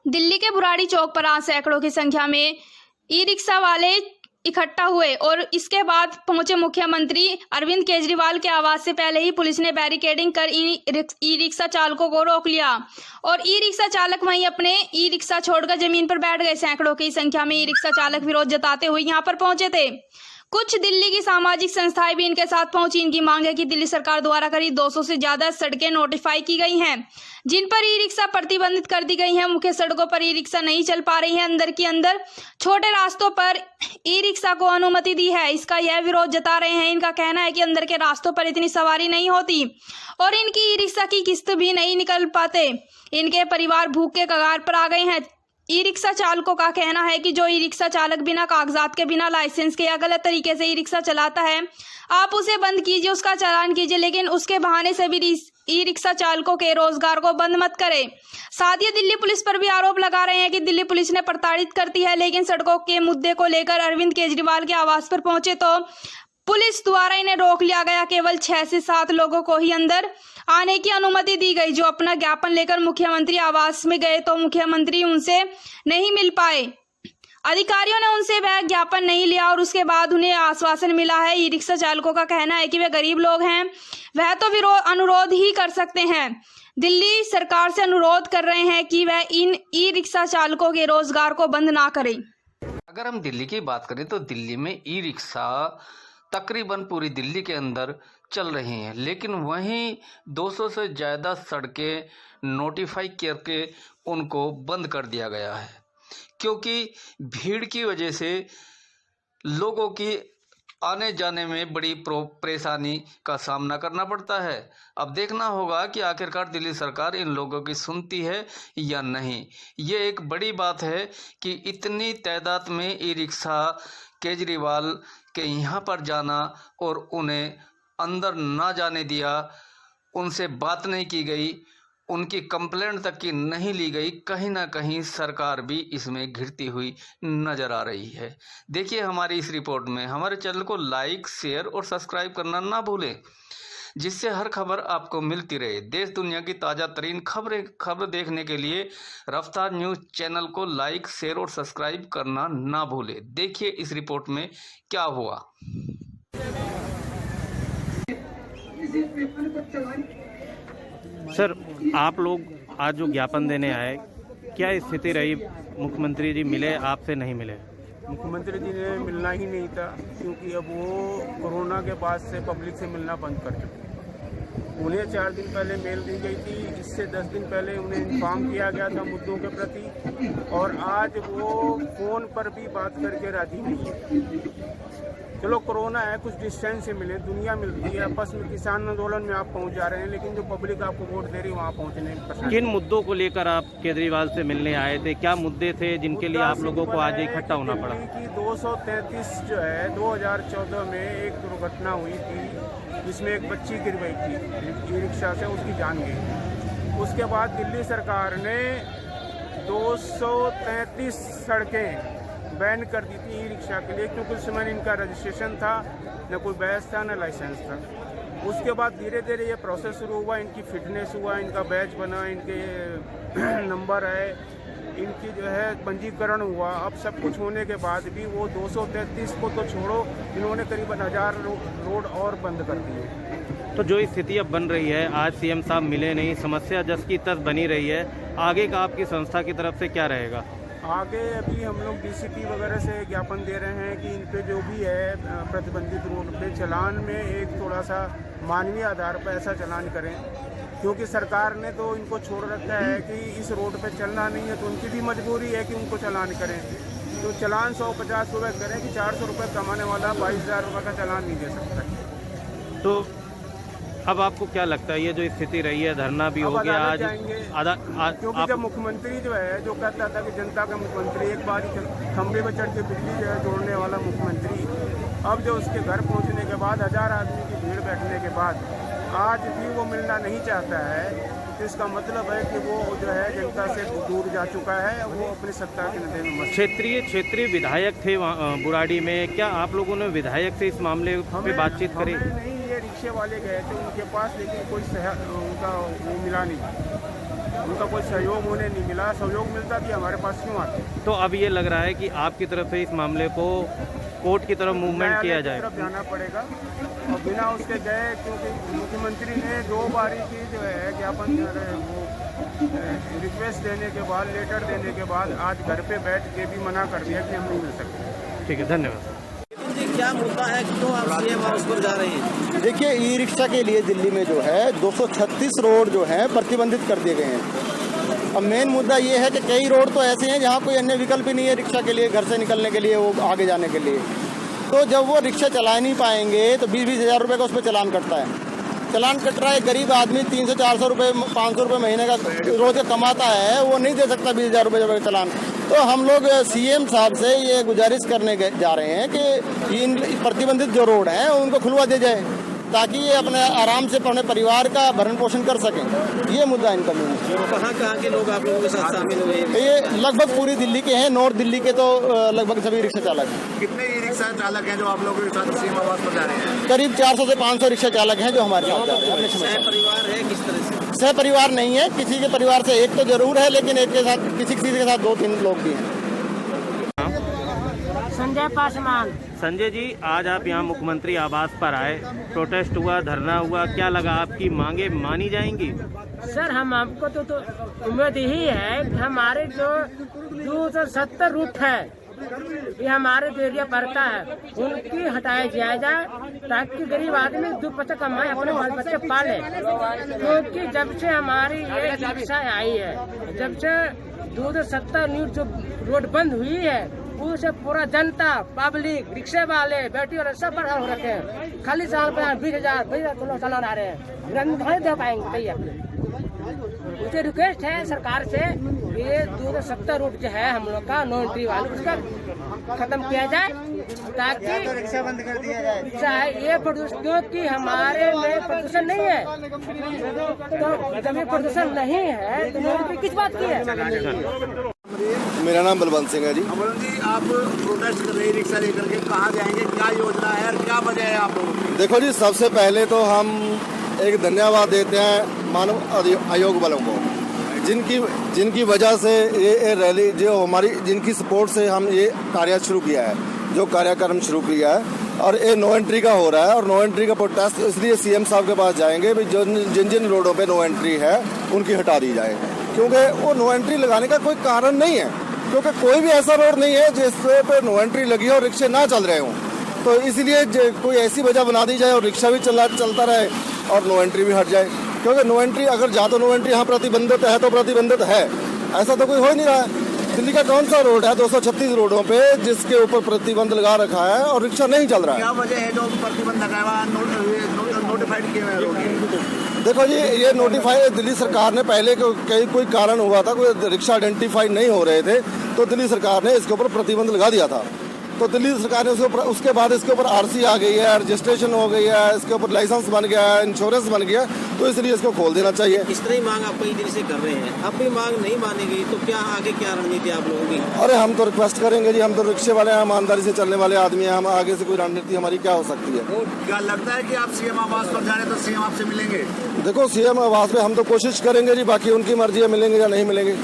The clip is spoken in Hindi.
दिल्ली के बुराड़ी चौक पर आज सैकड़ों की संख्या में ई रिक्शा वाले इकट्ठा हुए और इसके बाद पहुंचे मुख्यमंत्री अरविंद केजरीवाल के आवास से पहले ही पुलिस ने बैरिकेडिंग कर ई रिक्शा चालकों को रोक लिया और ई रिक्शा चालक वहीं अपने ई रिक्शा छोड़कर जमीन पर बैठ गए। सैकड़ों की संख्या में ई रिक्शा चालक विरोध जताते हुए यहां पर पहुंचे थे। कुछ दिल्ली की सामाजिक संस्थाएं भी इनके साथ पहुंची। इनकी मांग है कि दिल्ली सरकार द्वारा करीब 200 से ज्यादा सड़कें नोटिफाई की गई हैं जिन पर ई रिक्शा प्रतिबंधित कर दी गई है। मुख्य सड़कों पर ई रिक्शा नहीं चल पा रही है। अंदर की अंदर छोटे रास्तों पर ई रिक्शा को अनुमति दी है, इसका यह विरोध जता रहे हैं। इनका कहना है कि अंदर के रास्तों पर इतनी सवारी नहीं होती और इनकी ई रिक्शा की किस्त भी नहीं निकल पाते। इनके परिवार भूख के कगार पर आ गए हैं। ई रिक्शा चालकों का कहना है कि जो ई रिक्शा चालक बिना कागजात के, बिना लाइसेंस के या गलत तरीके से ई रिक्शा चलाता है, आप उसे बंद कीजिए, उसका चालान कीजिए, लेकिन उसके बहाने से भी ई रिक्शा चालकों के रोजगार को बंद मत करें। साथ ही दिल्ली पुलिस पर भी आरोप लगा रहे हैं कि दिल्ली पुलिस ने प्रताड़ित करती है। लेकिन सड़कों के मुद्दे को लेकर अरविंद केजरीवाल के आवास पर पहुंचे तो पुलिस द्वारा इन्हें रोक लिया गया। केवल 6 से 7 लोगों को ही अंदर आने की अनुमति दी गई, जो अपना ज्ञापन लेकर मुख्यमंत्री आवास में गए तो मुख्यमंत्री उनसे नहीं मिल पाए। अधिकारियों ने उनसे वह ज्ञापन नहीं लिया और उसके बाद उन्हें आश्वासन मिला है। ई रिक्शा चालकों का कहना है कि वे गरीब लोग हैं, वह तो अनुरोध ही कर सकते हैं। दिल्ली सरकार से अनुरोध कर रहे हैं कि वह इन ई रिक्शा चालकों के रोजगार को बंद ना करें। अगर हम दिल्ली की बात करें तो दिल्ली में ई रिक्शा तकरीबन पूरी दिल्ली के अंदर चल रही हैं, लेकिन वहीं 200 से ज़्यादा सड़कें नोटिफाई करके उनको बंद कर दिया गया है, क्योंकि भीड़ की वजह से लोगों की आने जाने में बड़ी परेशानी का सामना करना पड़ता है। अब देखना होगा कि आखिरकार दिल्ली सरकार इन लोगों की सुनती है या नहीं। ये एक बड़ी बात है कि इतनी तादाद में ई रिक्शा केजरीवाल के यहाँ पर जाना और उन्हें अंदर ना जाने दिया, उनसे बात नहीं की गई, उनकी कंप्लेंट तक की नहीं ली गई। कहीं ना कहीं सरकार भी इसमें घिरती हुई नजर आ रही है। देखिए हमारी इस रिपोर्ट में। हमारे चैनल को लाइक, शेयर और सब्सक्राइब करना ना भूलें, जिससे हर खबर आपको मिलती रहे। देश दुनिया की ताज़ा तरीन खबर देखने के लिए रफ्तार न्यूज़ चैनल को लाइक, शेयर और सब्सक्राइब करना ना भूलें। देखिए इस रिपोर्ट में क्या हुआ। सर, आप लोग आज जो ज्ञापन देने आए, क्या स्थिति रही? मुख्यमंत्री जी मिले, आपसे नहीं मिले? मुख्यमंत्री जी ने मिलना ही नहीं था, क्योंकि अब वो कोरोना के बाद से पब्लिक से मिलना बंद कर चुके। उन्हें 4 दिन पहले मेल दी गई थी, इससे 10 दिन पहले उन्हें इन्फॉर्म किया गया था मुद्दों के प्रति, और आज वो फ़ोन पर भी बात करके राजी नहीं है। चलो कोरोना है, कुछ डिस्टेंस से मिले, दुनिया मिलती है, आपस में किसान आंदोलन में आप पहुंच जा रहे हैं, लेकिन जो पब्लिक आपको वोट दे रही है वहाँ पहुँचने पसंद। किन मुद्दों को लेकर आप केजरीवाल से मिलने आए थे? क्या मुद्दे थे जिनके लिए आप लोगों को आज इकट्ठा होना पड़ा? कि 233 जो है 2014 में एक दुर्घटना हुई थी, जिसमें एक बच्ची गिर गई थी ई रिक्शा से, उसकी जान गई। उसके बाद दिल्ली सरकार ने 233 सड़कें बैन कर दी थी ई रिक्शा के लिए, क्योंकि उस समय इनका रजिस्ट्रेशन था, न कोई बैच था, न लाइसेंस था। उसके बाद धीरे धीरे ये प्रोसेस शुरू हुआ, इनकी फिटनेस हुआ, इनका बैच बना, इनके नंबर है, इनकी जो है पंजीकरण हुआ। अब सब कुछ होने के बाद भी वो 233 को तो छोड़ो, इन्होंने करीबन 1000 रोड और बंद कर दिए। तो जो स्थिति अब बन रही है, आज सीएम साहब मिले नहीं, समस्या जस की तस बनी रही है, आगे का आपकी संस्था की तरफ से क्या रहेगा? आगे अभी हम लोग डीसीपी वगैरह से ज्ञापन दे रहे हैं कि इन पे जो भी है प्रतिबंधित रोड पे चलान में एक थोड़ा सा मानवीय आधार पर ऐसा चलान करें, क्योंकि सरकार ने तो इनको छोड़ रखा है कि इस रोड पे चलना नहीं है, तो उनकी भी मजबूरी है कि उनको चलान करें। तो चलान 150 रुपये करें कि 400 रुपये कमाने वाला 22,000 रुपये का चलान नहीं दे सकता। तो अब आपको क्या लगता है, ये जो स्थिति रही है, धरना भी हो गया आज, क्योंकि जब मुख्यमंत्री जो है, जो कहता था कि जनता का मुख्यमंत्री, एक बार ही खंभे पर चढ़ के बिजली जो है जोड़ने वाला मुख्यमंत्री, अब जो उसके घर पहुंचने के बाद 1000 आदमी की भीड़ बैठने के बाद आज भी वो मिलना नहीं चाहता है, तो इसका मतलब है कि वो जो है जनता से दूर जा चुका है, वो अपनी सत्ता के नशे में मस्त। क्षेत्रीय विधायक थे बुराड़ी में, क्या आप लोगों ने विधायक से इस मामले पे बातचीत करी? नहीं, ये रिक्शे वाले गए थे उनके पास, लेकिन कोई उनका वो मिला नहीं। उनका कोई सहयोग उन्हें नहीं मिला। सहयोग मिलता कि हमारे पास क्यों आते। तो अब ये लग रहा है कि आपकी तरफ से इस मामले को कोर्ट की तरफ मूवमेंट किया जाए। तरफ जाना पड़ेगा और बिना उसके गए, क्योंकि मुख्यमंत्री ने 2 बारी की जो है ज्ञापन रिक्वेस्ट देने के बाद, लेटर देने के बाद आज घर पे बैठ के भी मना कर दिया कि हम नहीं मिल सकते। ठीक है, धन्यवाद। क्या मुद्दा है, क्यों आप सीएम हाउस पर जा रहे हैं? देखिए, ई रिक्शा के लिए दिल्ली में जो है 236 रोड जो हैं प्रतिबंधित कर दिए गए हैं। अब मेन मुद्दा ये है कि कई रोड तो ऐसे हैं जहाँ कोई अन्य विकल्प ही नहीं है रिक्शा के लिए, घर से निकलने के लिए, वो आगे जाने के लिए। तो जब वो रिक्शा चला नहीं पाएंगे तो 20-20 हज़ार रुपये का उस पर चालान कटता है। चालान कट रहा है, गरीब आदमी 300-400 रुपये 500 रुपये महीने का रोज का कमाता है, वो नहीं दे सकता 20 हज़ार रुपये का चालान। तो हम लोग सीएम साहब से ये गुजारिश करने जा रहे हैं कि इन प्रतिबंधित जो रोड हैं उनको खुलवा दिया जाए, ताकि ये अपने आराम से अपने परिवार का भरण पोषण कर सकें। ये मुद्दा इनका मेन है। कहाँ के लोग आप लोगों के साथ शामिल हुए? ये लगभग पूरी दिल्ली के हैं, नॉर्थ दिल्ली के तो लगभग सभी रिक्शा चालक हैं। कितने ई रिक्शा चालक हैं जो आप लोगों के साथ सीएम आवास पर जा रहे हैं? करीब 400 से 500 रिक्शा चालक हैं जो हमारे साथ जा रहे हैं। सहपरिवार है किस तरह से? सह परिवार नहीं है, किसी के परिवार से एक तो जरूर है, लेकिन एक के साथ किसी के साथ 2-3 लोग भी हैं। संजय पासवान। संजय जी, आज आप यहाँ मुख्यमंत्री आवास पर आए, प्रोटेस्ट हुआ, धरना हुआ, क्या लगा, आपकी मांगे मानी जाएंगी? सर, हम आपको तो उम्मीद ही है कि हमारे जो 270 रूट है, ये हमारे जो एरिया पड़ता है, उनकी हटाया जाए ताकि गरीब आदमी 2 पैसे कमाए, अपने बाल बच्चे पाले। क्योंकि जब से हमारी ये रिक्शा आई है, जब से 270 न्यूज जो रोड बंद हुई है, उससे पूरा जनता, पब्लिक, रिक्शे वाले, बैटरी वाले सब परेशान हो रखे हैं। खाली साल पर 20,000 चला आ रहे हैं, नहीं दे पाएंगे भैया। मुझे रिक्वेस्ट है सरकार से, ये 270 रूट जो है हम लोग का नो एंट्री वाला, उसका खत्म किया जाए ताकि रिक्शा बंद कर दिया जाए। चाहे ये प्रदूषण, क्योंकि हमारे में प्रदूषण नहीं है, तो जब ये प्रदूषण नहीं है तो नो एंट्री किस बात की है? मेरा नाम बलवंत सिंह है जी। अमरन जी, आप प्रोटेस्ट कर रहे हैं रिक्शा लेकर के, कहाँ जाएंगे, क्या योजना है और क्या वजह है आप लोगों की? देखो जी, सबसे पहले तो हम एक धन्यवाद देते हैं मानव आयोग वालों को, जिनकी वजह से ये रैली जो हमारी, जिनकी सपोर्ट से हम ये कार्य शुरू किया है, जो कार्यक्रम शुरू किया है, और ये नो एंट्री का हो रहा है। और नो एंट्री का प्रोटेस्ट इसलिए सीएम साहब के पास जाएंगे भी जिन रोडों पे नो एंट्री है उनकी हटा दी जाए, क्योंकि वो नो एंट्री लगाने का कोई कारण नहीं है, क्योंकि कोई भी ऐसा रोड नहीं है जिस पे नो एंट्री लगी हो और रिक्शे ना चल रहे हों। तो इसलिए कोई ऐसी वजह बना दी जाए और रिक्शा भी चलता रहे और नो एंट्री भी हट जाए, क्योंकि नो एंट्री अगर जा तो नो एंट्री यहाँ प्रतिबंधित है तो प्रतिबंधित है, ऐसा तो कोई हो ही नहीं रहा है। दिल्ली का कौन सा रोड है 236 रोडों पे जिसके ऊपर प्रतिबंध लगा रखा है और रिक्शा नहीं चल रहा है? क्या वजह है जो प्रतिबंध लगाया नोटिफाइड किए हुए रोड? देखो जी, ये नोटिफाई दिल्ली सरकार ने पहले कोई कारण हुआ था, कोई रिक्शा आइडेंटिफाई नहीं हो रहे थे, तो दिल्ली सरकार ने इसके ऊपर प्रतिबंध लगा दिया था। तो दिल्ली सरकार ने उसके बाद इसके ऊपर आरसी आ गई है, रजिस्ट्रेशन हो गई है, इसके ऊपर लाइसेंस बन गया है, इंश्योरेंस बन गया, तो इसलिए इसको खोल देना चाहिए। इस तरह ही मांग आप कई दिन से कर रहे हैं, अब भी मांग नहीं मानेगी तो क्या आगे क्या रणनीति आप लोगों की? अरे हम तो रिक्वेस्ट करेंगे जी, हम तो रिक्शे वाले हैं, ईमानदारी से चलने वाले आदमी हैं, हम आगे से कोई रणनीति हमारी क्या हो सकती है? क्या लगता है कि आप सीएम आवास पर जा रहे हैं तो सीएम आपसे मिलेंगे? देखो, सीएम आवास पे हम तो कोशिश करेंगे जी, बाकी उनकी मर्जी है, मिलेंगे या नहीं मिलेंगे।